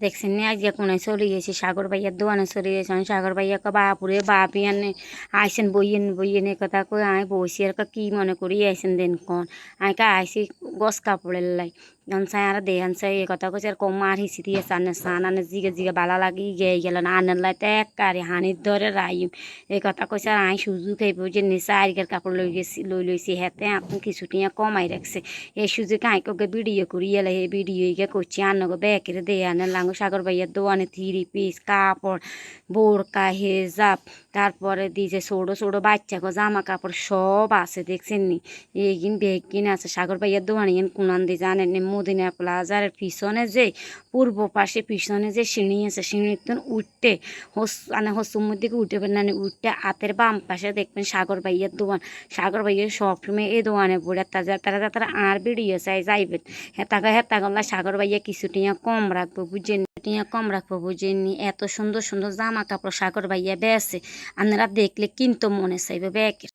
দেখছেন নি আজকে কোনায় চলে গেছি সাগর ভাইয়ার দোকানে চলে গেছি আমি সাগর ভাইয়া বাপুরে বাপি আনে আইসেন বইয়েন কথা কই আমি বসি আর কি মনে করি আইসেন দেন কন আমি আইসি গছ কাপড়ের লাই যখন চাই আর দেখান চাই এ কথা কইছে আর কম আর হিসি দিয়ে সানে সান আনে জিগে জিগে বালা লাগি গে গেল না আনের লাই তো এক কারি হানির ধরে রাইম এই কথা কইছে আর আমি সুযোগ খাইব যে নিচে আরিকার কাপড় লইছি হেতে আপনি কিছুটিয়া কমাই রাখছে এই সুযোগ আইকে ভিডিও করি এলে এই ভিডিও গিয়ে করছি আনগো বেকের দিয়ে আনে লাঙ্গো সাগর ভাইয়ার দোয়ানে 3 পিস কাপড় বোরকা হেজাব তারপরে দিয়েছে ছোটো ছোটো বাচ্চাকে জামা কাপড় সব আছে দেখছেন নি এইগিন বেগিন আছে সাগর ভাইয়ার দোয়ানে কোনান দিয়ে জানেন নি মদিনা প্লাজার পিছনে যে পূর্ব পাশে পিছনে যে সিঁড়ি আছে সিঁড়ির উঠতে হসুর মধ্যে উঠে না উঠতে হাতের বাম পাশে দেখবেন সাগর ভাইয়ার দোকান সাগর ভাইয়ের সবসময় এই দোকানে পড়ে তারা আর ভিডিও চাই যাইবেন হেতাগল্লা সাগর ভাইয়া কিছুটিয়া কম রাখবো বুঝেন বুঝেননি এত সুন্দর সুন্দর জামা কাপড় সাগর ভাইয়া বেছে আপনারা দেখলে কিন্তু মনে চাইবে ব্যাগ